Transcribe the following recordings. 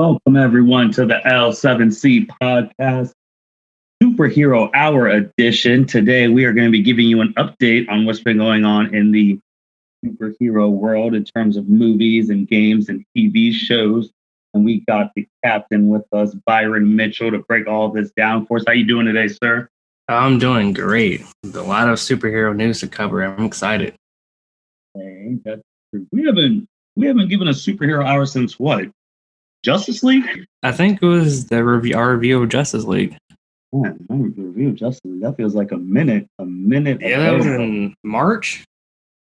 Welcome everyone to the L7C podcast, Superhero Hour edition. Today we are going to be giving you an update on what's been going on in the superhero world in terms of movies and games and TV shows. And we got the captain with us, Byron Mitchell, to break all of this down for us. How you doing today, sir? I'm doing great. A lot of superhero news to cover. I'm excited. Hey, that's true. We haven't given a superhero hour since what? Justice League? I think it was our review of Justice League. Yeah, my review of Justice League. That feels like a minute. Yeah, that was in March.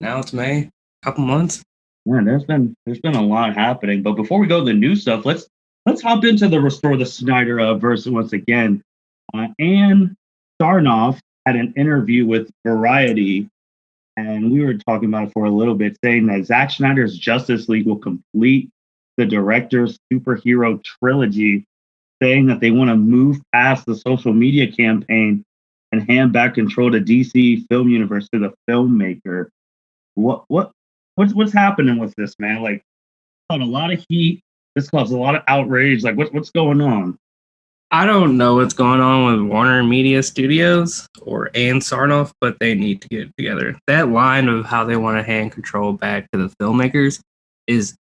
Now it's May. A couple months. Yeah, there's been a lot happening. But before we go to the new stuff, let's hop into the Restore the Snyder verse once again. Ann Sarnoff had an interview with Variety, and we were talking about it for a little bit, saying that Zack Snyder's Justice League will complete the director's superhero trilogy, saying that they want to move past the social media campaign and hand back control to DC film universe to the filmmaker. What's happening with this, man? Like, a lot of heat. This caused a lot of outrage. Like, what's going on? I don't know what's going on with Warner Media Studios or Ann Sarnoff, but they need to get together. That line of how they want to hand control back to the filmmakers is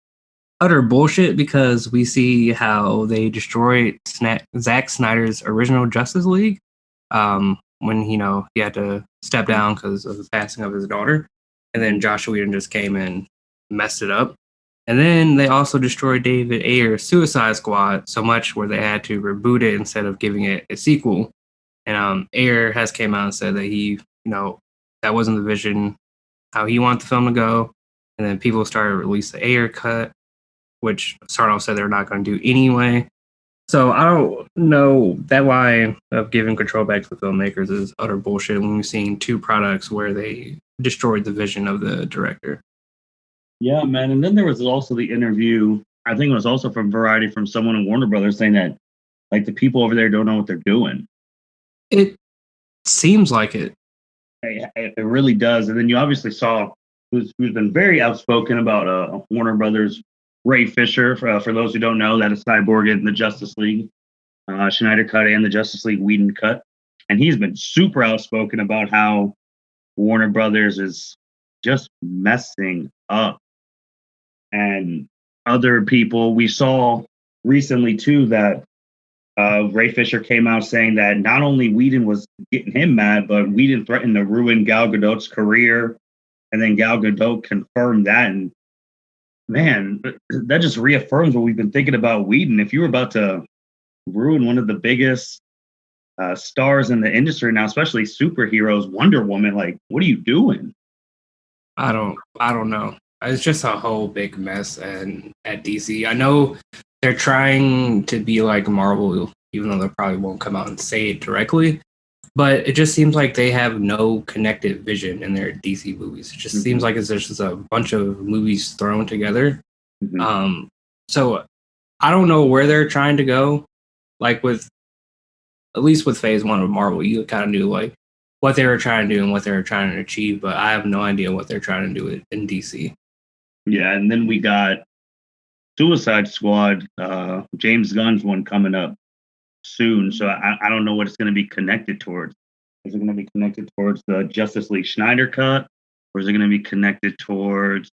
utter bullshit, because we see how they destroyed Zack Snyder's original Justice League when he had to step down because of the passing of his daughter, and then Joshua Whedon just came and messed it up. And then they also destroyed David Ayer's Suicide Squad so much where they had to reboot it instead of giving it a sequel. And Ayer has came out and said that he, that wasn't the vision, how he wanted the film to go. And then people started to release the Ayer cut, which Sarnoff said they're not going to do anyway. So I don't know, that line of giving control back to the filmmakers is utter bullshit when we've seen two products where they destroyed the vision of the director. Yeah, man. And then there was also the interview, I think it was also from Variety, from someone in Warner Brothers, saying that like the people over there don't know what they're doing. It seems like it. It really does. And then you obviously saw who's been very outspoken about Warner Brothers, Ray Fisher, for those who don't know, that is Cyborg in the Justice League Schneider cut and the Justice League Whedon cut. And he's been super outspoken about how Warner Brothers is just messing up. And other people, we saw recently too that Ray Fisher came out saying that not only Whedon was getting him mad, but Whedon threatened to ruin Gal Gadot's career. And then Gal Gadot confirmed that. And man, that just reaffirms what we've been thinking about Whedon. If you were about to ruin one of the biggest stars in the industry now, especially superheroes, Wonder Woman, like, what are you doing? I don't know. It's just a whole big mess and at DC. I know they're trying to be like Marvel, even though they probably won't come out and say it directly. But it just seems like they have no connected vision in their DC movies. It just seems like it's just a bunch of movies thrown together. So I don't know where they're trying to go. Like at least with Phase 1 of Marvel, you kind of knew like what they were trying to do and what they were trying to achieve. But I have no idea what they're trying to do in DC. Yeah, and then we got Suicide Squad, James Gunn's one coming up soon. So I don't know what it's going to be connected towards. Is it going to be connected towards the Justice League Schneider cut? Or is it going to be connected towards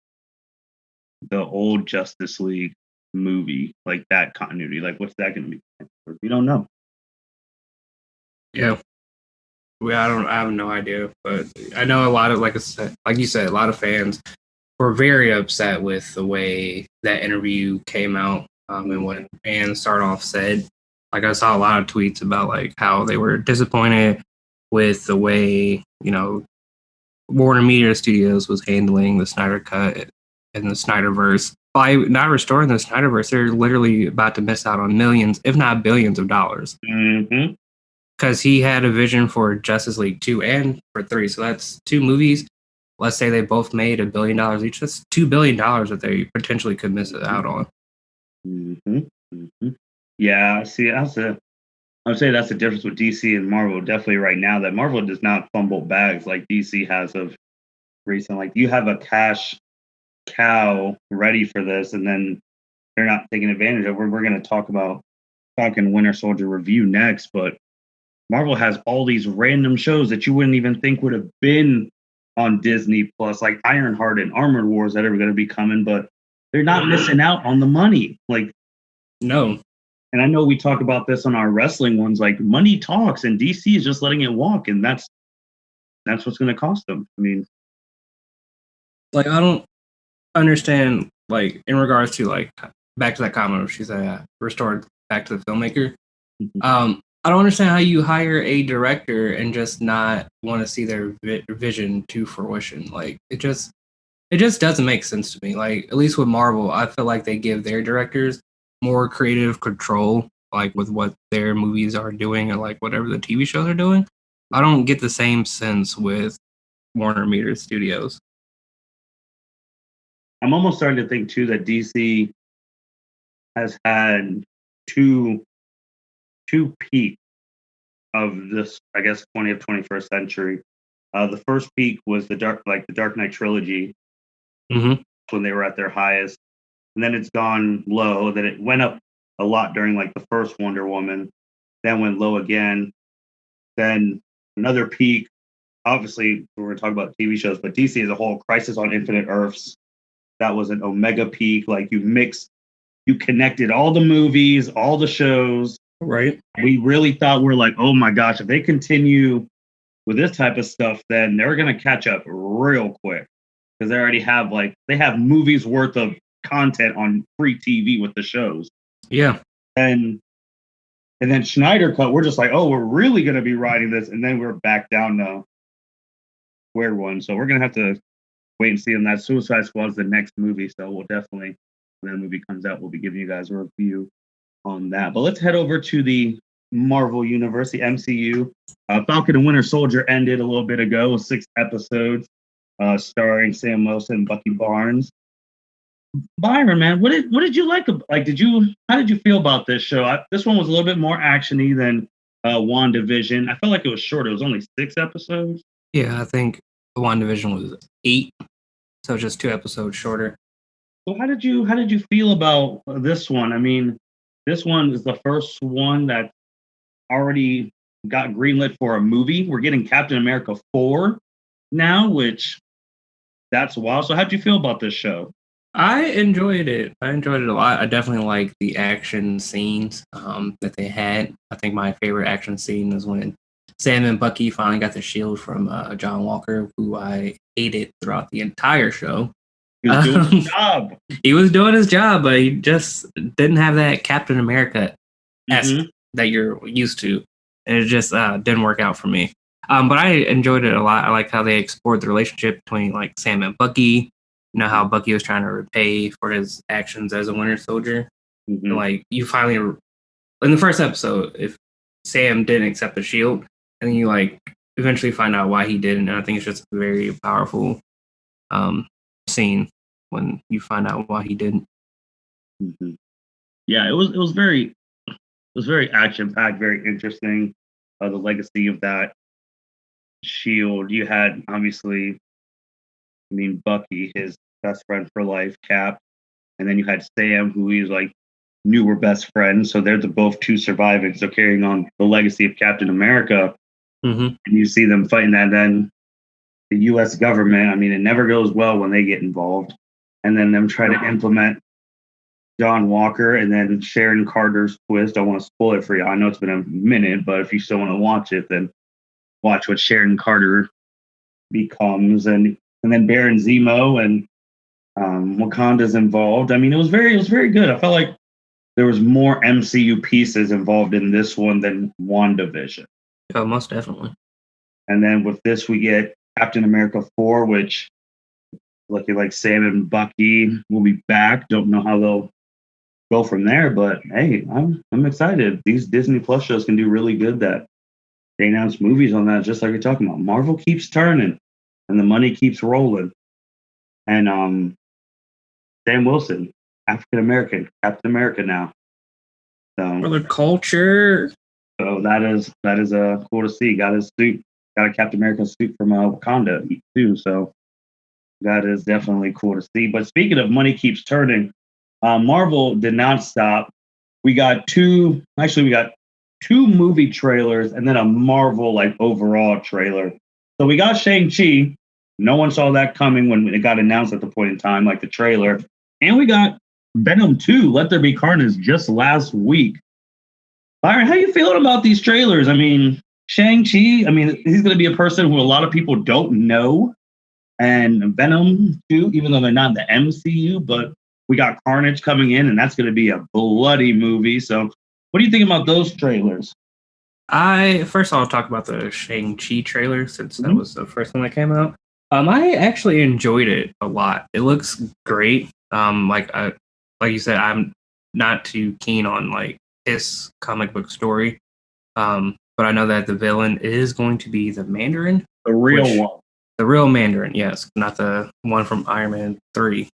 the old Justice League movie? Like that continuity? Like what's that going to be connected towards? We don't know. Yeah. I have no idea. But I know a lot of, like you said, a lot of fans were very upset with the way that interview came out and what Ann Sarnoff said. Like I saw a lot of tweets about like how they were disappointed with the way, Warner Media Studios was handling the Snyder Cut and the Synderverse. By not restoring the Synderverse, they're literally about to miss out on millions, if not billions of dollars. Because he had a vision for Justice League 2 and for 3. So that's 2 movies. Let's say they both made $1 billion each. That's $2 billion that they potentially could miss out on. Yeah, see, I would say that's the difference with DC and Marvel. Definitely right now, that Marvel does not fumble bags like DC has of recent. Like you have a cash cow ready for this, and then they're not taking advantage of. We're going to talk about Falcon and Winter Soldier review next, but Marvel has all these random shows that you wouldn't even think would have been on Disney Plus, like Ironheart and Armored Wars that are going to be coming, but they're not missing out on the money. Like, no. And I know we talk about this on our wrestling ones, like money talks, and DC is just letting it walk, and that's what's going to cost them. I mean, like, I don't understand, like, in regards to, like, back to that comment where she said restored back to the filmmaker. I don't understand how you hire a director and just not want to see their vision to fruition. Like, it just doesn't make sense to me. Like, at least with Marvel, I feel like they give their directors more creative control, like with what their movies are doing or like whatever the TV shows are doing. I don't get the same sense with Warner Media Studios. I'm almost starting to think too that DC has had two peaks of this, I guess, 20th, 21st century. The first peak was the Dark Knight trilogy, when they were at their highest, and then it's gone low. Then it went up a lot during like the first Wonder Woman, then went low again, then another peak. Obviously, we're going to talk about TV shows, but DC as a whole, Crisis on Infinite Earths, that was an omega peak. Like you connected all the movies, all the shows. Right. We really thought we're like, oh my gosh, if they continue with this type of stuff, then they're going to catch up real quick because they have movies worth of content on free TV with the shows. Yeah. And then Schneider Cut, we're just like, oh, we're really going to be riding this. And then we're back down to square one. So we're going to have to wait and see. And that Suicide Squad is the next movie. So we'll definitely, when that movie comes out, we'll be giving you guys a review on that. But let's head over to the Marvel Universe, the MCU. Falcon and Winter Soldier ended a little bit ago, 6 episodes, starring Sam Wilson and Bucky Barnes. Byron, man, what did you like? How did you feel about this show? This one was a little bit more actiony than WandaVision. I felt like it was short. It was only 6 episodes. Yeah, I think WandaVision was 8, so just 2 episodes shorter. So how did you feel about this one? I mean, this one is the first one that already got greenlit for a movie. We're getting Captain America 4 now, which that's wild. So how'd you feel about this show? I enjoyed it. I enjoyed it a lot. I definitely like the action scenes that they had. I think my favorite action scene is when Sam and Bucky finally got the shield from John Walker, who I hated throughout the entire show. He was doing his job. He was doing his job, but he just didn't have that Captain America that you're used to. And it just didn't work out for me. But I enjoyed it a lot. I liked how they explored the relationship between like Sam and Bucky. You know how Bucky was trying to repay for his actions as a Winter Soldier. And, like, you finally, in the first episode, if Sam didn't accept the shield, and then you like eventually find out why he didn't. And I think it's just a very powerful scene when you find out why he didn't. Yeah, it was very action packed, very interesting. The legacy of that shield. You had obviously, Bucky, his best friend for life, Cap, and then you had Sam, who he's like knew were best friends. So they're both two surviving, so carrying on the legacy of Captain America. And you see them fighting that. Then the U.S. government. It never goes well when they get involved. And then them try to implement John Walker, and then Sharon Carter's twist. I want to spoil it for you. I know it's been a minute, but if you still want to watch it, then watch what Sharon Carter becomes, and then Baron Zemo and Wakanda's involved. It was very good. I felt like there was more MCU pieces involved in this one than WandaVision. Oh, most definitely. And then with this, we get Captain America 4, which looking like Sam and Bucky will be back. Don't know how they'll go from there, but hey, I'm excited. These Disney Plus shows can do really good. That they announce movies on that, just like you're talking about. Marvel keeps turning, and the money keeps rolling. And Sam Wilson, African American, Captain America now. So for the culture. So that is cool to see. Got his suit, got a Captain America suit from Wakanda too. So that is definitely cool to see. But speaking of money keeps turning, Marvel did not stop. We got two movie trailers and then a Marvel like overall trailer. So we got Shang-Chi. No one saw that coming when it got announced at the point in time, like the trailer. And we got Venom 2, Let There Be Carnage, just last week. Byron, how you feeling about these trailers? I mean, Shang-Chi, I mean, he's going to be a person who a lot of people don't know. And Venom 2, even though they're not the MCU, but we got Carnage coming in, and that's going to be a bloody movie. So what do you think about those trailers? I'll talk about the Shang-Chi trailer since that was the first one that came out. I actually enjoyed it a lot. It looks great. Like you said, I'm not too keen on like his comic book story. But I know that the villain is going to be the Mandarin. The real one. The real Mandarin, yes, not the one from Iron Man 3.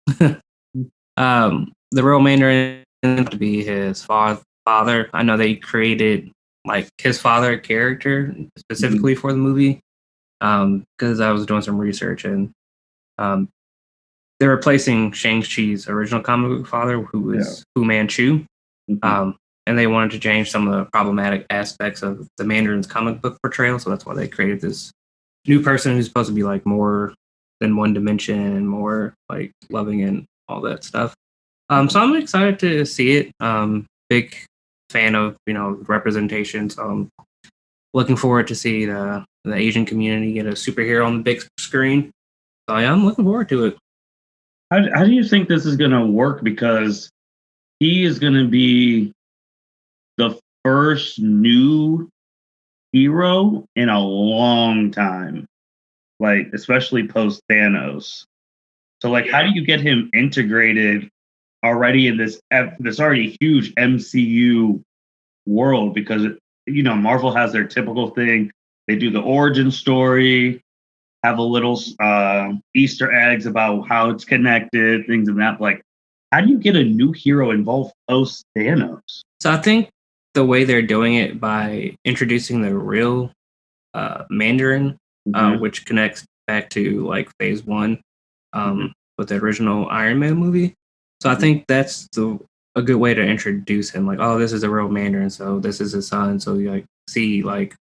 The real Mandarin to be his father. I know they created like his father character specifically for the movie because I was doing some research and they're replacing Shang-Chi's original comic book father, who was Fu Manchu. And they wanted to change some of the problematic aspects of the Mandarin's comic book portrayal, so that's why they created this new person who's supposed to be like more than one dimension and more like loving and all that stuff. So I'm excited to see it. Big fan of representation. So I'm looking forward to see the Asian community get a superhero on the big screen. So yeah, I'm looking forward to it. How do you think this is going to work? Because he is going to be the first new hero in a long time, like especially post Thanos. So like, how do you get him integrated already in this already huge MCU world? Because Marvel has their typical thing. They do the origin story, have a little Easter eggs about how it's connected, things of that. Like, how do you get a new hero involved post Thanos? So I think the way they're doing it by introducing the real Mandarin, which connects back to like phase 1 with the original Iron Man movie. So I think that's a good way to introduce him. Like, oh, this is a real Mandarin, so this is his son. So you like see like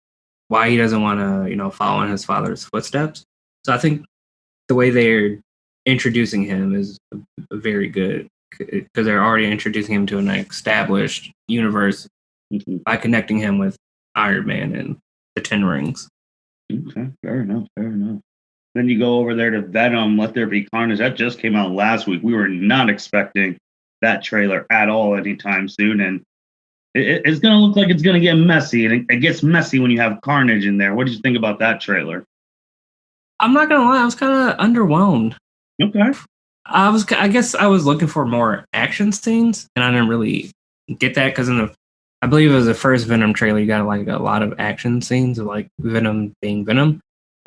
why he doesn't want to follow in his father's footsteps. So I think the way they're introducing him is very good because they're already introducing him to an established universe by connecting him with Iron Man and the Ten Rings. Okay, fair enough. Then you go over there to Venom, Let There Be Carnage. That just came out last week. We were not expecting that trailer at all anytime soon. And it's going to look like it's going to get messy. And it gets messy when you have Carnage in there. What did you think about that trailer? I'm not going to lie. I was kind of underwhelmed. Okay. I guess I was looking for more action scenes, and I didn't really get that because I believe it was the first Venom trailer. You got like a lot of action scenes of like Venom being Venom.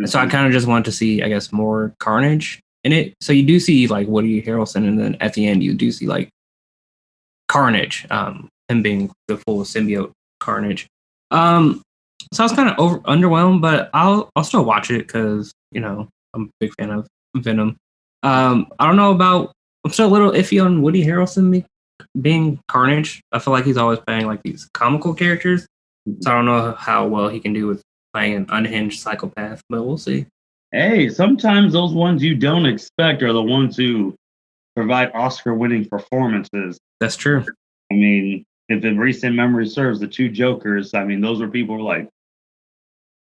So I kind of just wanted to see, I guess, more Carnage in it. So you do see like Woody Harrelson, and then at the end you do see like Carnage, him being the full symbiote Carnage. So I was kind of underwhelmed, but I'll still watch it because I'm a big fan of Venom. I don't know about. I'm still a little iffy on Woody Harrelson being Carnage. I feel like he's always playing like these comical characters, so I don't know how well he can do with playing an unhinged psychopath, but we'll see. Hey, sometimes those ones you don't expect are the ones who provide Oscar-winning performances. That's true. I mean, if in recent memory serves, the two Jokers, I mean, those were people who were like,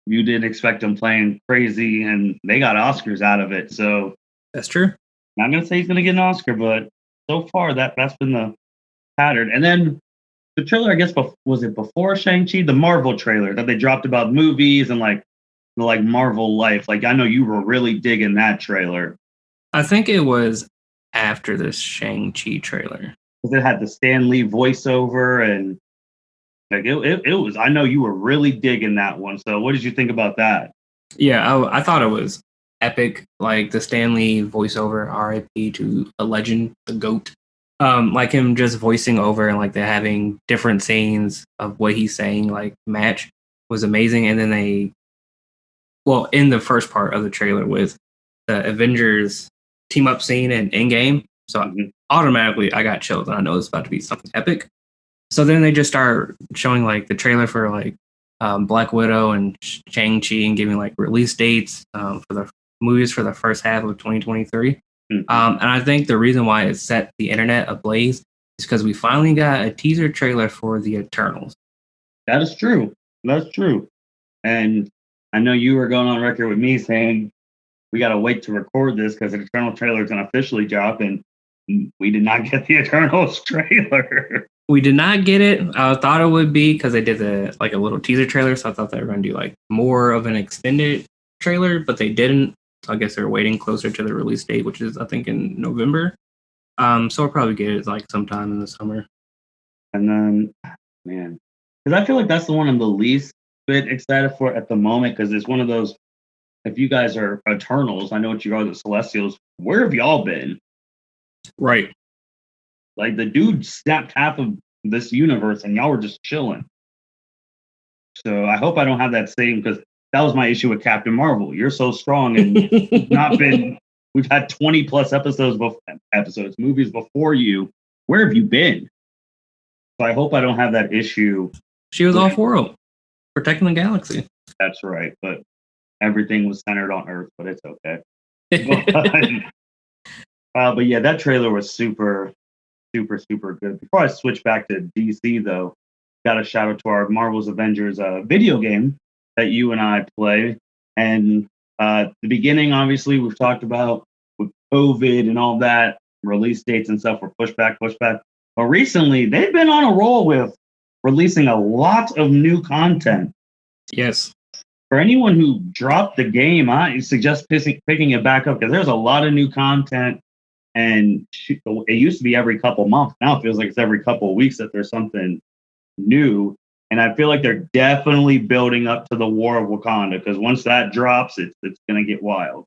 you didn't expect them playing crazy, and they got Oscars out of it. So that's true. Not going to say he's going to get an Oscar, but so far that's been the pattern. And then the trailer, I guess, was it before Shang-Chi? The Marvel trailer that they dropped about movies and like the Marvel life. Like, I know you were really digging that trailer. I think it was after the Shang-Chi trailer. Because it had the Stan Lee voiceover and like it was. I know you were really digging that one. So what did you think about that? Yeah, I thought it was epic. Like the Stan Lee voiceover, R.I.P. to a legend, the GOAT. Like him just voicing over and like they're having different scenes of what he's saying, like match was amazing. And then in the first part of the trailer with the Avengers team up scene in Endgame, So automatically I got chills and I know it's about to be something epic. So then they just start showing like the trailer for like Black Widow and Shang Chi and giving like release dates for the movies for the first half of 2023. And I think the reason why it set the internet ablaze is because we finally got a teaser trailer for the Eternals. That is true. That's true. And I know you were going on record with me saying we got to wait to record this because the Eternal trailer is going to officially drop, and we did not get the Eternals trailer. We did not get it. I thought it would be because they did a little teaser trailer, so I thought they were going to do like more of an extended trailer, but they didn't. So I guess they're waiting closer to the release date, which is I think in November. So we'll probably get it like sometime in the summer. And then, man, because I feel like that's the one I'm the least bit excited for at the moment because it's one of those. If you guys are Eternals, I know what you are, the Celestials. Where have y'all been? Right. Like the dude snapped half of this universe, and y'all were just chilling. So I hope I don't have that same because that was my issue with Captain Marvel. You're so strong, and not been. We've had 20 plus movies before you. Where have you been? So I hope I don't have that issue. She was off-world, protecting the galaxy. That's right, but everything was centered on Earth, but it's okay. But yeah, that trailer was super, super, super good. Before I switch back to DC, though, got a shout out to our Marvels Avengers video game that you and I play. And the beginning, obviously, we've talked about with COVID and all that, release dates and stuff were pushed back. But recently, they've been on a roll with releasing a lot of new content. Yes. For anyone who dropped the game, I suggest picking it back up because there's a lot of new content. And it used to be every couple months. Now it feels like it's every couple of weeks that there's something new. And I feel like they're definitely building up to the War of Wakanda because once that drops, it's going to get wild.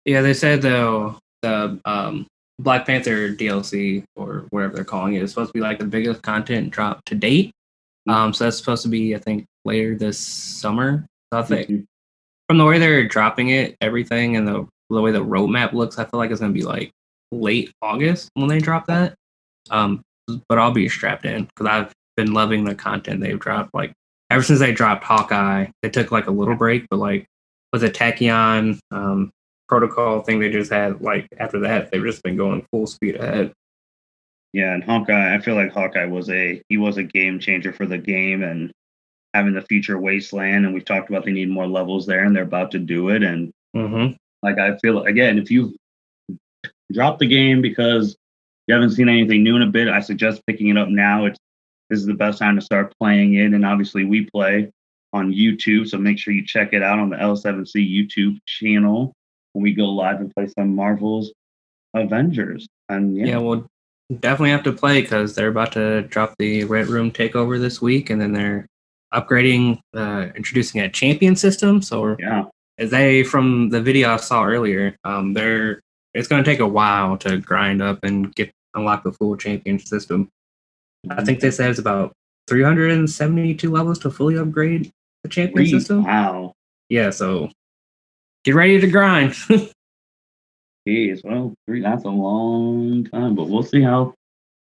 Yeah, they said though the Black Panther DLC or whatever they're calling it is supposed to be like the biggest content drop to date. So that's supposed to be, I think, later this summer. So I think from the way they're dropping it, everything and the way the roadmap looks, I feel like it's going to be like late August when they drop that. But I'll be strapped in because I've been loving the content they've dropped. Like ever since they dropped Hawkeye, they took like a little break, but like with the Tachyon protocol thing they just had, like after that, they've just been going full speed ahead. Yeah, and Hawkeye, I feel like Hawkeye was a game changer for the game and having the future wasteland. And we've talked about they need more levels there, and they're about to do it. And like I feel again, if you drop the game because you haven't seen anything new in a bit, I suggest picking it up now. This is the best time to start playing it. And obviously we play on YouTube, so make sure you check it out on the L7C YouTube channel when we go live and play some Marvels Avengers. And yeah, we'll definitely have to play because they're about to drop the Red Room Takeover this week, and then they're upgrading, introducing a champion system. So as from the video I saw earlier, it's going to take a while to grind up and unlock the full champion system. I think they said it's about 372 levels to fully upgrade the champion system. Wow. Yeah, so get ready to grind. Jeez, well, that's a long time, but we'll see how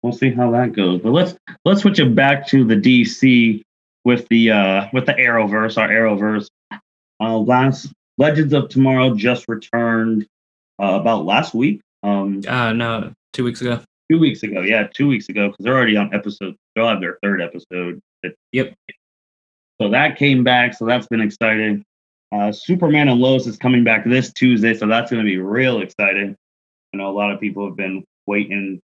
that goes. But let's switch it back to the DC with the Arrowverse, our Arrowverse. Last Legends of Tomorrow just returned about last week. No, 2 weeks ago. 2 weeks ago, yeah, 2 weeks ago, because they're already on episode. They'll have their third episode. Yep. So that came back, so that's been exciting. Superman and Lois is coming back this Tuesday, so that's going to be real exciting. I know a lot of people have been waiting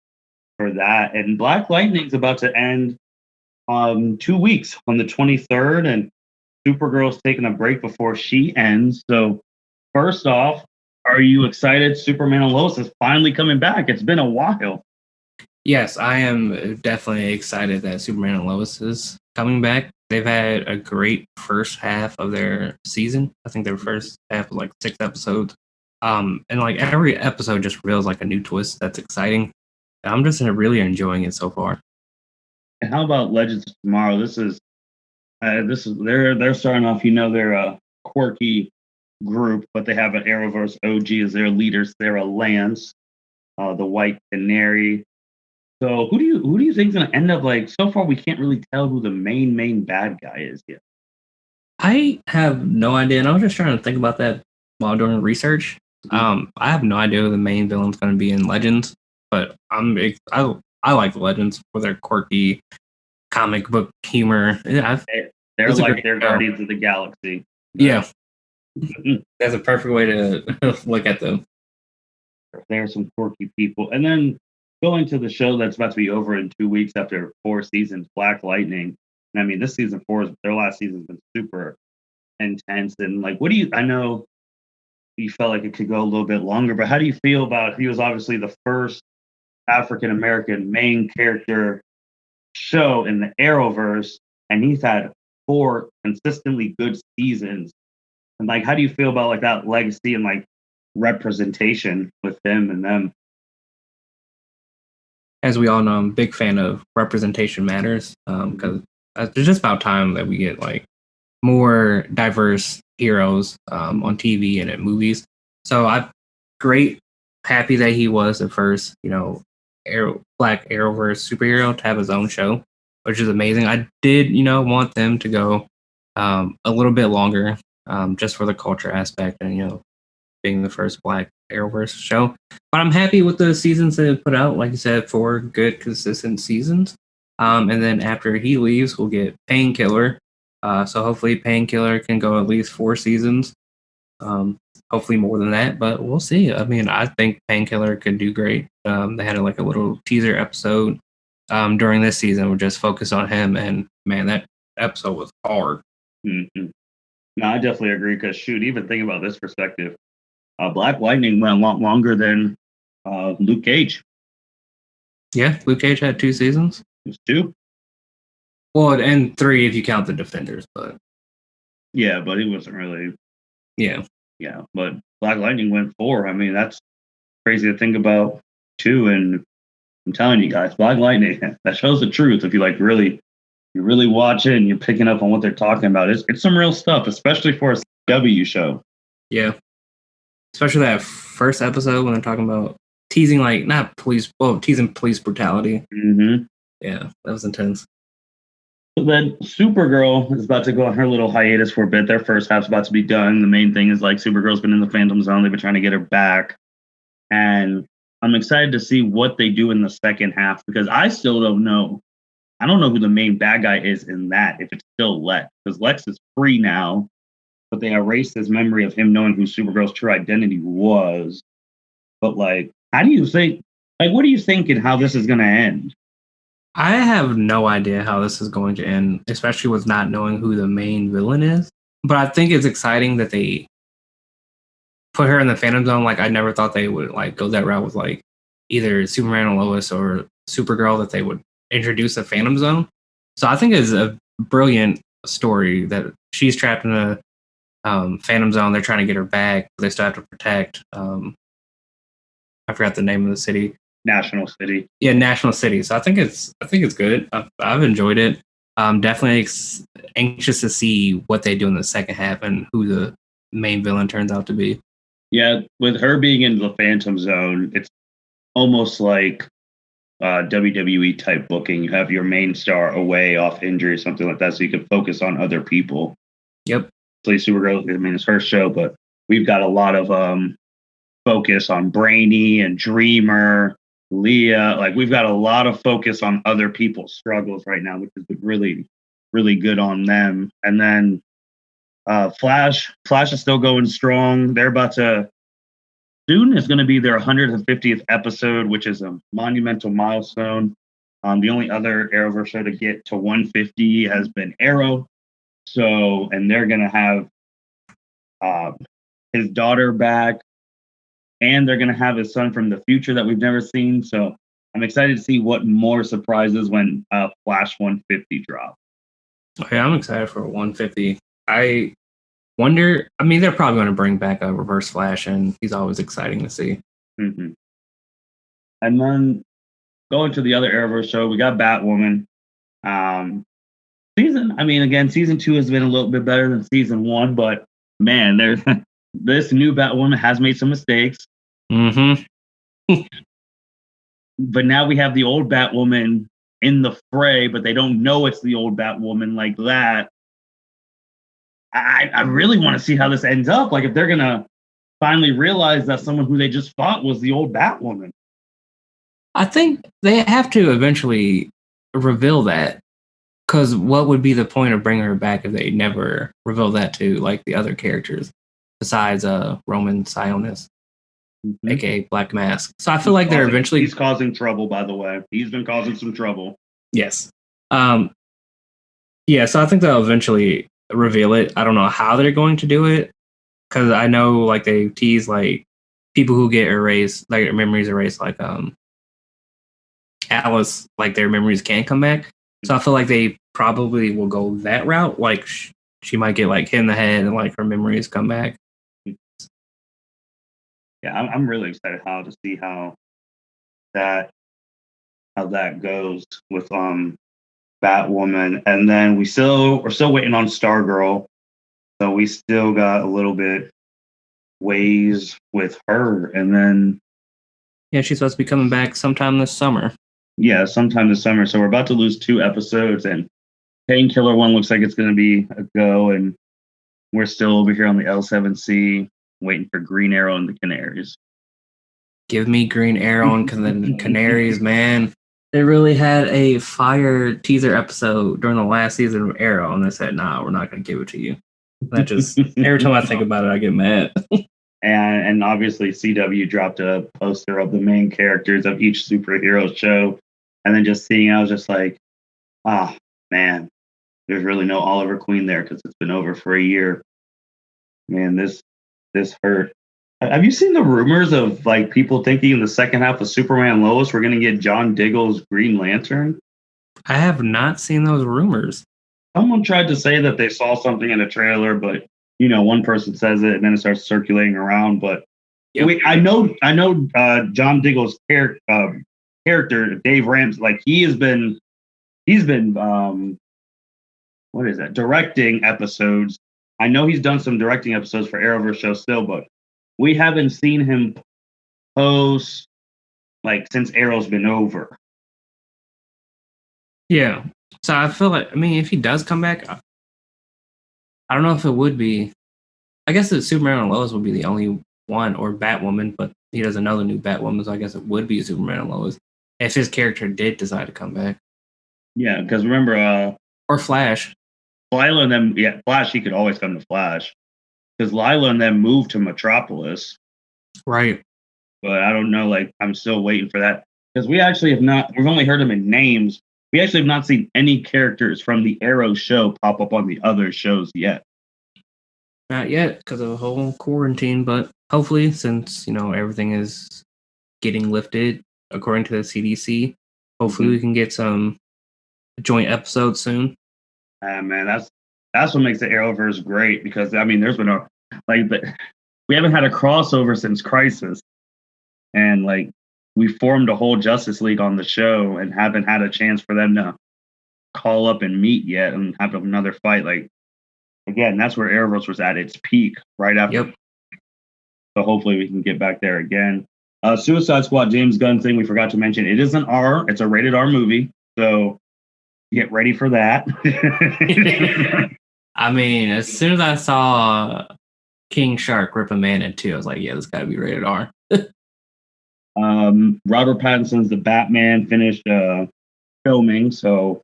for that. And Black Lightning is about to end 2 weeks on the 23rd, and Supergirl's taking a break before she ends. So first off, are you excited? Superman and Lois is finally coming back. It's been a while. Yes, I am definitely excited that Superman and Lois is coming back. They've had a great first half of their season. I think their first half was like 6 episodes. And like every episode just feels like a new twist that's exciting. I'm just really enjoying it so far. And how about Legends of Tomorrow? This is they're starting off, they're a quirky group, but they have an Arrowverse OG as their leader, Sarah Lance. the White Canary. So who do you think is going to end up like? So far, we can't really tell who the main bad guy is yet. I have no idea, and I was just trying to think about that while doing research. I have no idea who the main villain's going to be in Legends, but I like Legends for their quirky comic book humor. Yeah, they're like their Guardians of the Galaxy. Yeah, that's a perfect way to look at them. There's some quirky people, and then going to the show that's about to be over in 2 weeks after 4 seasons, Black Lightning. And I mean, this season 4 is their last season's been super intense. And like, what do you? I know you felt like it could go a little bit longer, but how do you feel about? He was obviously the first African American main character show in the Arrowverse, and he's had 4 consistently good seasons. And like, how do you feel about like that legacy and like representation with him and them? As we all know, I'm a big fan of representation matters because it's just about time that we get like more diverse heroes on TV and in movies. So I'm happy that he was the first, Black Arrowverse superhero to have his own show, which is amazing. I did, want them to go a little bit longer, just for the culture aspect and being the first Black Arrowverse show. But I'm happy with the seasons they put out. Like you said, 4 good, consistent seasons. And then after he leaves, we'll get Painkiller. So hopefully Painkiller can go at least 4 seasons. Hopefully more than that, but we'll see. I mean, I think Painkiller could do great. They had like a little teaser episode during this season, which just focused on him. And man, that episode was hard. Mm-hmm. No, I definitely agree because shoot, even think about this perspective. Black Lightning went a lot longer than Luke Cage. Yeah, Luke Cage had 2 seasons. It was 2. Well, and 3 if you count the Defenders, but yeah, but he wasn't really. Yeah, but Black Lightning went 4. I mean, that's crazy to think about too. And I'm telling you guys, Black Lightning that shows the truth. If you like really watch it and you're picking up on what they're talking about, it's some real stuff, especially for a CW show. Yeah. Especially that first episode when they're talking about teasing, teasing police brutality. Mm-hmm. Yeah, that was intense. So then Supergirl is about to go on her little hiatus for a bit. Their first half's about to be done. The main thing is like Supergirl's been in the Phantom Zone. They've been trying to get her back. And I'm excited to see what they do in the second half because I still don't know. I don't know who the main bad guy is in that, if it's still Lex. Because Lex is free now. But they erased his memory of him knowing who Supergirl's true identity was. But like, how do you think? Like, what do you think and how this is going to end? I have no idea how this is going to end, especially with not knowing who the main villain is. But I think it's exciting that they put her in the Phantom Zone. Like, I never thought they would like go that route with like either Superman and Lois or Supergirl, that they would introduce a Phantom Zone. So I think it's a brilliant story that she's trapped in a Phantom Zone. They're trying to get her back. They still have to protect. I forgot the name of the city. National City. Yeah, National City. So I think it's good. I've enjoyed it. Definitely anxious to see what they do in the second half and who the main villain turns out to be. Yeah, with her being in the Phantom Zone, it's almost like WWE type booking. You have your main star away off injury or something like that, so you can focus on other people. Yep. Supergirl, I mean, it's her show, but we've got a lot of focus on Brainy and Dreamer, Leah. Like, we've got a lot of focus on other people's struggles right now, which is really, really good on them. And then Flash is still going strong. They're about to soon is going to be their 150th episode, which is a monumental milestone. The only other Arrowverse show to get to 150 has been Arrow. So, and they're going to have his daughter back, and they're going to have his son from the future that we've never seen. So I'm excited to see what more surprises when Flash 150 drops. Okay, I'm excited for 150. I wonder, I mean, they're probably going to bring back a Reverse Flash, and he's always exciting to see. Mm-hmm. And then going to the other Arrowverse show, we got Batwoman. Season 2 has been a little bit better than season 1, but man, there's this new Batwoman has made some mistakes. Mm-hmm. but now we have the old Batwoman in the fray, but they don't know it's the old Batwoman like that. I really want to see how this ends up. Like if they're gonna finally realize that someone who they just fought was the old Batwoman. I think they have to eventually reveal that, because what would be the point of bringing her back if they never reveal that to like the other characters besides Roman Sionis, aka Black Mask? So I feel like they're eventually he's causing trouble. By the way, he's been causing some trouble. Yes. Yeah. So I think they'll eventually reveal it. I don't know how they're going to do it, because I know like they tease like people who get erased, like their memories erased, like Alice, like their memories can't come back. So I feel like they probably will go that route. Like she might get like hit in the head and like her memories come back. Yeah, I'm really excited to see how that goes with Batwoman, and then we're still waiting on Stargirl, so we still got a little bit ways with her, and then she's supposed to be coming back sometime this summer. Yeah, sometime this summer. So we're about to lose 2 episodes, and Painkiller 1 looks like it's going to be a go, and we're still over here on the L7C waiting for Green Arrow and the Canaries. Give me Green Arrow and the Canaries, man. They really had a fire teaser episode during the last season of Arrow, and they said, "Nah, we're not going to give it to you." That just every time I think about it, I get mad. And obviously, CW dropped a poster of the main characters of each superhero show, and then just seeing, I was just like, man, there's really no Oliver Queen there because it's been over for a year. Man, this hurt. Have you seen the rumors of like people thinking in the second half of Superman and Lois we're going to get John Diggle's Green Lantern? I have not seen those rumors. Someone tried to say that they saw something in a trailer, but one person says it and then it starts circulating around. But I know John Diggle's character Dave Ramsey, like he's been what is that, directing episodes. I know he's done some directing episodes for Arrowverse show still, but we haven't seen him post like since Arrow's been over. Yeah. So I feel like, if he does come back, I don't know if it would be. I guess that Superman and Lois would be the only one, or Batwoman, but he doesn't know the new Batwoman, so I guess it would be Superman and Lois if his character did decide to come back. Yeah, because remember, or Flash. Lila and them, Flash, he could always come to Flash. Because Lila and them moved to Metropolis. Right. But I don't know, like, I'm still waiting for that. Because we've only heard them in names. We actually have not seen any characters from the Arrow show pop up on the other shows yet. Not yet, because of the whole quarantine, but hopefully, since, everything is getting lifted according to the CDC, hopefully we can get some joint episodes soon. Man, that's what makes the Arrowverse great, because there's been we haven't had a crossover since Crisis, and like we formed a whole Justice League on the show and haven't had a chance for them to call up and meet yet and have another fight. Like again, that's where Arrowverse was at its peak right after. Yep. So hopefully we can get back there again. Suicide Squad James Gunn thing we forgot to mention. It is it's a rated R movie, so get ready for that. As soon as I saw King Shark rip a man in two, I was like, yeah, this got to be rated R. Robert Pattinson's The Batman finished filming, so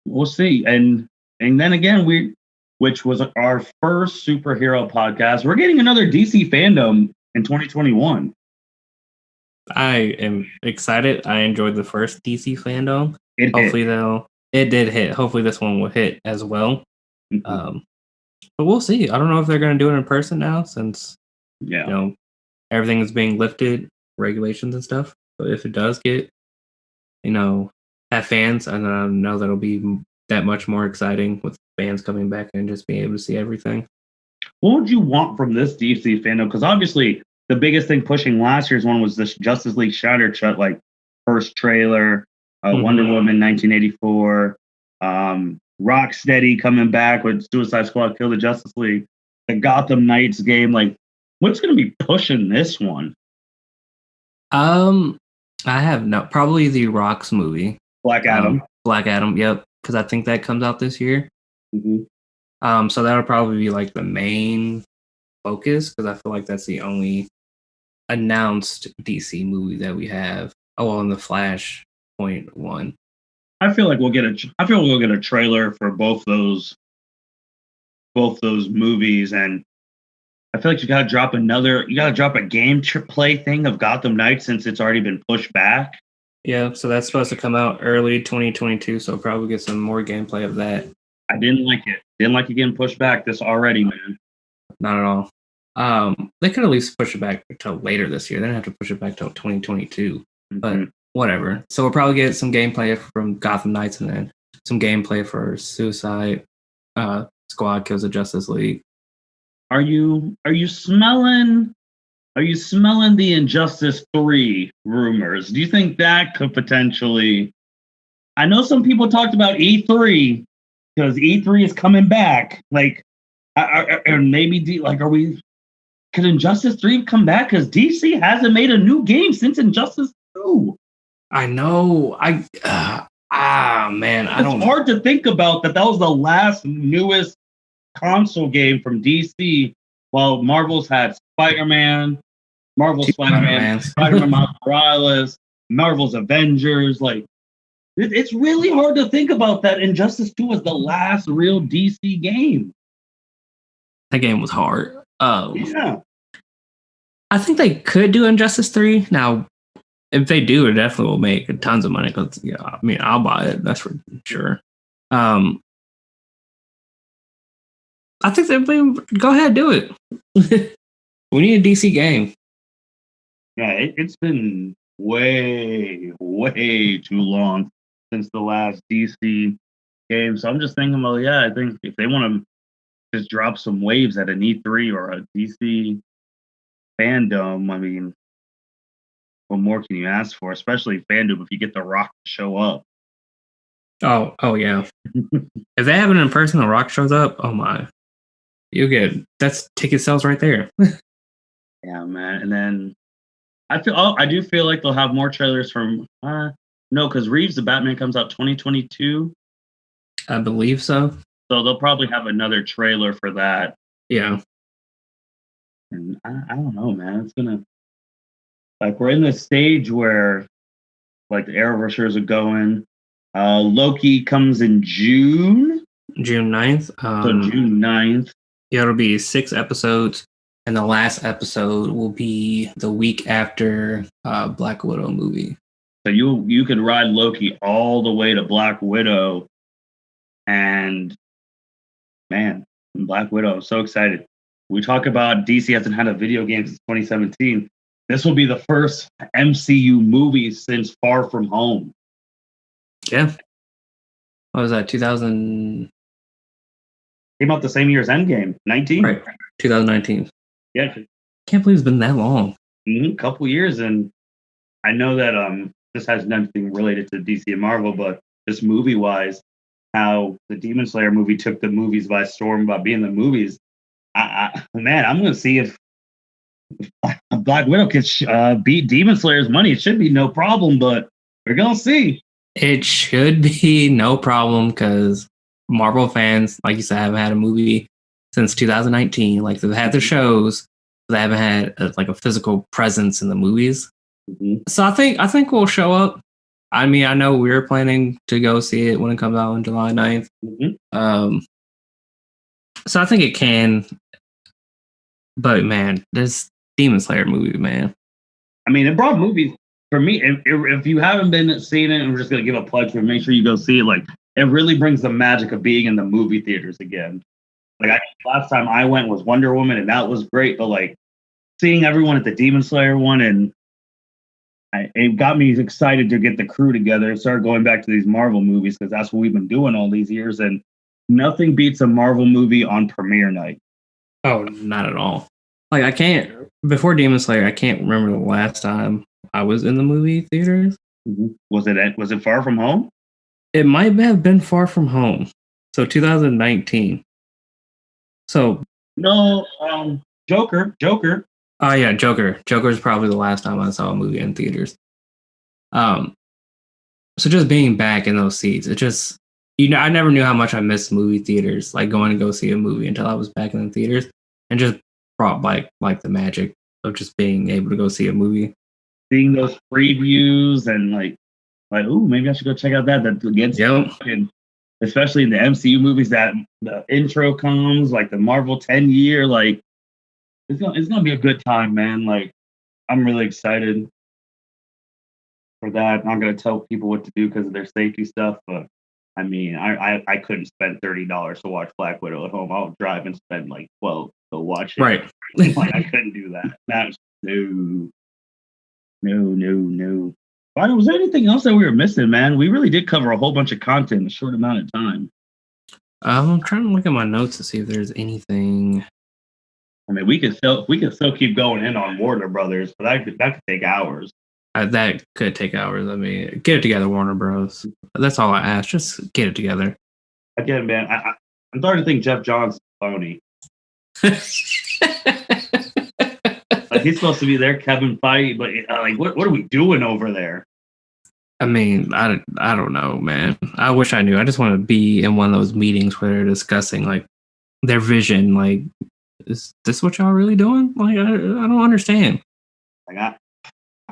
we'll see. And then again, which was our first superhero podcast, we're getting another DC fandom in 2021. I am excited. I enjoyed the first DC fandom. Hopefully it did hit. Hopefully this one will hit as well. Mm-hmm. But we'll see. I don't know if they're going to do it in person now, since everything is being lifted, regulations and stuff. But if it does get, have fans, and I know that'll be that much more exciting with fans coming back and just being able to see everything. What would you want from this DC fandom? Because obviously the biggest thing pushing last year's one was this Justice League Snyder Cut, like first trailer, Wonder Woman 1984, Rocksteady coming back with Suicide Squad Kill the Justice League, the Gotham Knights game. Like, what's going to be pushing this one? I have no, probably the Rock's movie. Black Adam. Black Adam, yep. Because I think that comes out this year. So that'll probably be like the main focus because I feel like that's the only announced DC movie that we have. Oh, well, in the Flashpoint 1. I feel like we'll get a trailer for both those movies, and I feel like you got to drop a game play thing of Gotham Knights since it's already been pushed back. Yeah, so that's supposed to come out early 2022, so probably get some more gameplay of that. I didn't like it. Didn't like it getting pushed back this already, man. Not at all. They could at least push it back until later this year. They don't have to push it back till 2022. But whatever. So we'll probably get some gameplay from Gotham Knights and then some gameplay for Suicide Squad Kills the Justice League. Are you smelling the Injustice 3 rumors? Do you think that could potentially? I know some people talked about E3 because E3 is coming back. Like, or maybe could Injustice 3 come back? Because DC hasn't made a new game since Injustice 2. I know. Man, It's hard to think about that was the last newest console game from DC. While Marvel's had Spider-Man, Spider-Man Miles Morales, Marvel's Avengers. Like, it's really hard to think about that Injustice 2 was the last real DC game. That game was hard. Yeah. I think they could do Injustice 3. Now, if they do, it definitely will make tons of money because, I mean, I'll buy it. That's for sure. I think go ahead, do it. We need a DC game. Yeah, it's been way, way too long since the last DC game. So I'm just thinking, well, yeah, I think if they want to just drop some waves at an E3 or a DC fandom, I mean, what more can you ask for? Especially fandom if you get The Rock to show up. Oh yeah. If they have it in person, The Rock shows up. Oh my, that's ticket sales right there. Yeah, man. And then I do feel like they'll have more trailers from. No, because Reeves the Batman comes out 2022. I believe so. So they'll probably have another trailer for that. Yeah. And I don't know, man. It's gonna we're in this stage where the Arrowverse are going. Loki comes in June 9th. So June 9th. Yeah, it'll be 6 episodes, and the last episode will be the week after Black Widow movie. So you could ride Loki all the way to Black Widow, and man, Black Widow, I'm so excited. We talk about DC hasn't had a video game since 2017. This will be the first MCU movie since Far From Home. Yeah. What was that? 2000. Came out the same year as Endgame, 19. Right, 2019. Yeah. Can't believe it's been that long. Couple years, and I know that this has nothing related to DC and Marvel, but just movie-wise, how the Demon Slayer movie took the movies by storm by being the movies. Man, I'm going to see if Black Widow can beat Demon Slayer's money. It should be no problem, but we're going to see. It should be no problem because Marvel fans, like you said, haven't had a movie since 2019. Like, they've had their shows, but they haven't had a physical presence in the movies. Mm-hmm. So I think we'll show up. I mean, I know we're planning to go see it when it comes out on July 9th. Mm-hmm. So I think it can. But man, this Demon Slayer movie, man. I mean, it brought movies for me. If you haven't been seeing it, and we're just gonna give a plug for it, make sure you go see it. It really brings the magic of being in the movie theaters again. Last time I went was Wonder Woman, and that was great. But seeing everyone at the Demon Slayer one, and it got me excited to get the crew together and start going back to these Marvel movies because that's what we've been doing all these years. And nothing beats a Marvel movie on premiere night. Oh, not at all. I can't. Before Demon Slayer, I can't remember the last time I was in the movie theaters. Mm-hmm. Was it Far From Home? It might have been Far From Home. So 2019. So no, Joker. Oh yeah, Joker. Joker is probably the last time I saw a movie in theaters. Um, so just being back in those seats, it just I never knew how much I missed movie theaters, like going to go see a movie until I was back in the theaters, and just brought back like the magic of just being able to go see a movie. Seeing those previews and like, ooh, maybe I should go check out that against, and especially in the MCU movies, that the intro comes, like the Marvel 10-year, like it's gonna be a good time, man. Like I'm really excited for that. I'm not gonna tell people what to do because of their safety stuff, but I mean, I couldn't spend $30 to watch Black Widow at home. I'll drive and spend like 12 to watch it. Right. Like I couldn't do that. That's no. Was there anything else that we were missing, man? We really did cover a whole bunch of content in a short amount of time. I'm trying to look at my notes to see if there's anything. I mean, we could still keep going in on Warner Brothers, but that could take hours. That could take hours. I mean, get it together, Warner Bros. That's all I ask. Just get it together. Again, man, I'm starting to think Jeff Johns is phony. Like he's supposed to be there, Kevin Feige, but like, what are we doing over there? I mean, I don't know, man. I wish I knew. I just want to be in one of those meetings where they're discussing like their vision. Like, is this what y'all really doing? Like, I don't understand. Like,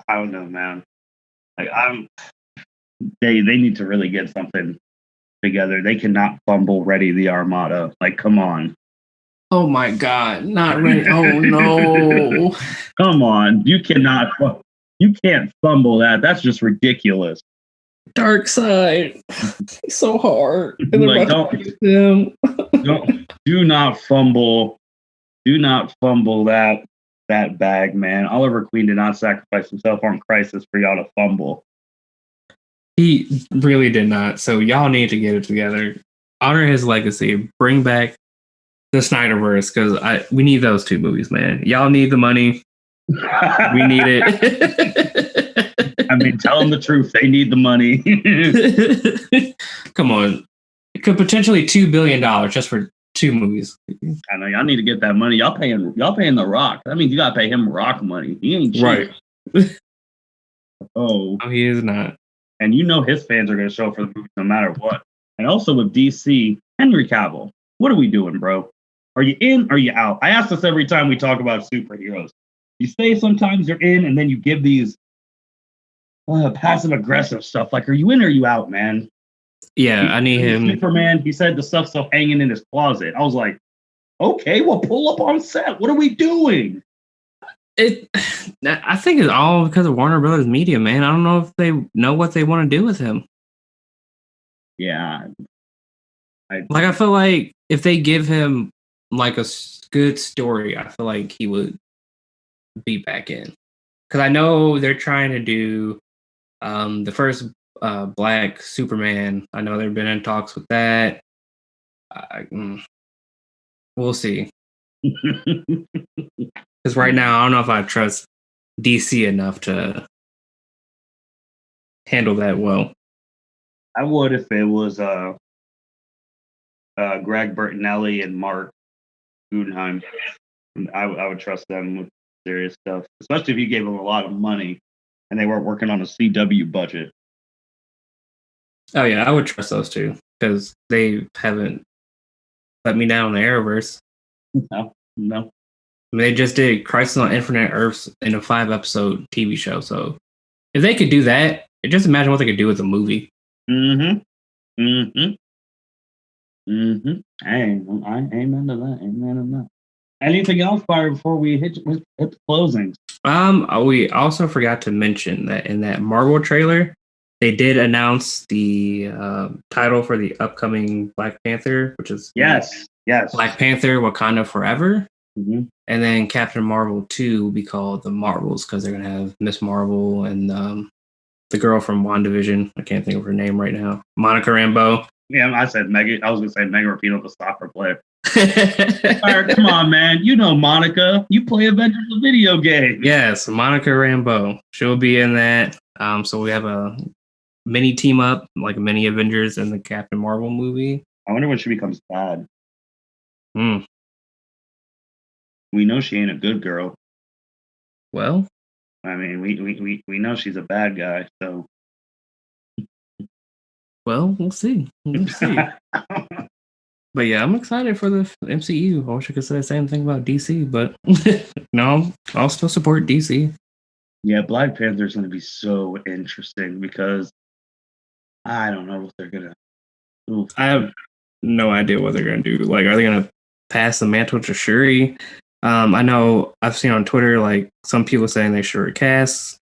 I don't know, man. Like, they need to really get something together. They cannot fumble Ready the Armada. Like, come on. Oh my God, not ready. Oh no. Come on. You can't fumble that. That's just ridiculous. Dark Side. He's so hard. Like, do not fumble. Do not fumble that bag, man. Oliver Queen did not sacrifice himself on Crisis for y'all to fumble. He really did not. So y'all need to get it together. Honor his legacy. Bring back the Synderverse, because we need those two movies, man. Y'all need the money. We need it. I mean, tell them the truth. They need the money. Come on. It could potentially $2 billion just for 2 movies. I know y'all need to get that money. Y'all paying The Rock. That means you gotta pay him Rock money. He ain't cheap. Right. Oh, he is not. And you know his fans are gonna show up for the movie no matter what. And also with DC, Henry Cavill. What are we doing, bro? Are you in? Are you out? I ask this every time we talk about superheroes. You say sometimes you're in, and then you give these passive aggressive stuff. Like, are you in or are you out, man? Yeah, I need him. Superman, he said the stuff's still hanging in his closet. I was like, okay, well, pull up on set. What are we doing? I think it's all because of Warner Brothers Media, man. I don't know if they know what they want to do with him. Yeah. I feel like if they give him like a good story, I feel like he would be back in. Because I know they're trying to do the first Black Superman. I know they've been in talks with that. We'll see. Because right now, I don't know if I trust DC enough to handle that well. I would if it was Greg Bertinelli and Mark Guggenheim. I would trust them with serious stuff, especially if you gave them a lot of money and they weren't working on a CW budget. Oh yeah, I would trust those two because they haven't let me down in the Arrowverse. No. I mean, they just did Crisis on Infinite Earths in a 5-episode TV show. So if they could do that, just imagine what they could do with a movie. I amen to that. Anything else, Byron, before we hit the closings? We also forgot to mention that in that Marvel trailer, they did announce the title for the upcoming Black Panther, which is yes, Black Panther: Wakanda Forever. Mm-hmm. And then Captain Marvel 2 will be called the Marvels because they're gonna have Miss Marvel and the girl from WandaVision. I can't think of her name right now. Monica Rambeau. Yeah, I said Megan. I was gonna say Megan Rapinoe, the soccer player. Right, come on, man. You know Monica. You play Avengers, the video game. Yes, Monica Rambeau. She'll be in that. So we have a mini team up, like a mini Avengers in the Captain Marvel movie. I wonder when she becomes bad. We know she ain't a good girl. Well, I mean, we know she's a bad guy, so. Well, we'll see. We'll see. But yeah, I'm excited for the MCU. I wish I could say the same thing about DC, but no, I'll still support DC. Yeah, Black Panther is going to be so interesting because I don't know what they're going to. Oof. I have no idea what they're going to do. Like, are they going to pass the mantle to Shuri? I know I've seen on Twitter, like, some people saying they should recast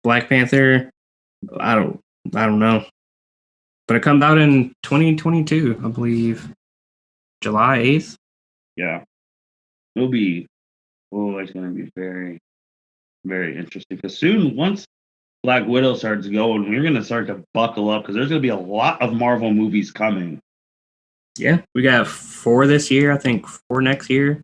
Black Panther. I don't know. But it comes out in 2022, I believe. July 8th. Yeah. It's going to be very, very interesting. Because soon, once Black Widow starts going, we're going to start to buckle up because there's going to be a lot of Marvel movies coming. Yeah, we got 4 this year, I think 4 next year,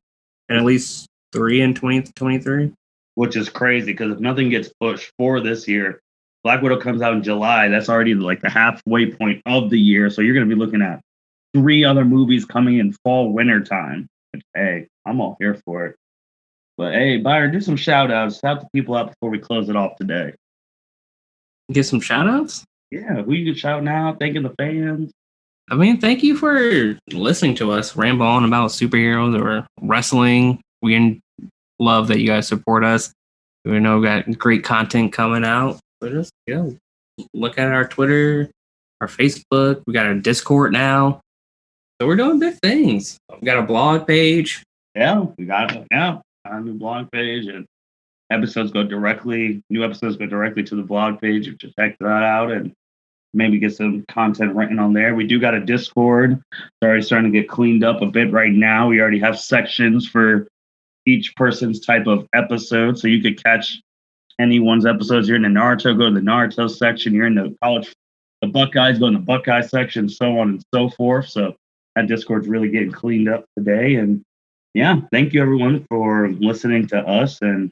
and at least 3 in 2023. Which is crazy because if nothing gets pushed for this year, Black Widow comes out in July. That's already like the halfway point of the year. So you're going to be looking at 3 other movies coming in fall, winter time. Which, hey, I'm all here for it. But hey, Byron, do some shout outs. Shout the people out before we close it off today. Get some shout outs? Yeah, who you can shout now, thanking the fans. I mean, thank you for listening to us ramble on about superheroes or wrestling. We love that you guys support us. We know we got great content coming out. So just look at our Twitter, our Facebook. We got our Discord now. So we're doing big things. We got a blog page. Yeah, we got a new blog page, and new episodes go directly to the blog page. You should check that out and maybe get some content written on there. We do got a Discord. It's already starting to get cleaned up a bit right now. We already have sections for each person's type of episode, so you could catch anyone's episodes. You're in the Naruto, go to the Naruto section. You're in the Buckeyes, go in the Buckeye section, so on and so forth. So that Discord's really getting cleaned up today. And yeah, thank you everyone for listening to us. And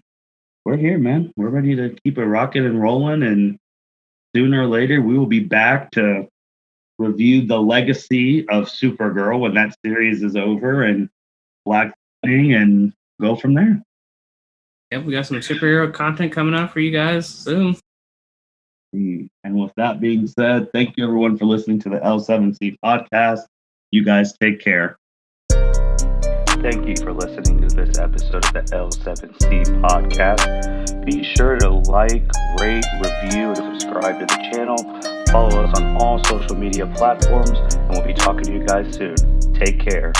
we're here, man. We're ready to keep it rocking and rolling. And sooner or later, we will be back to review the legacy of Supergirl when that series is over, and Black Lighting, and go from there. Yep, we got some superhero content coming out for you guys soon. And with that being said, thank you everyone for listening to the L7C podcast. You guys take care. Thank you for listening to this episode of the L7C podcast. Be sure to like, rate, review, and subscribe to the channel. Follow us on all social media platforms, and we'll be talking to you guys soon. Take care.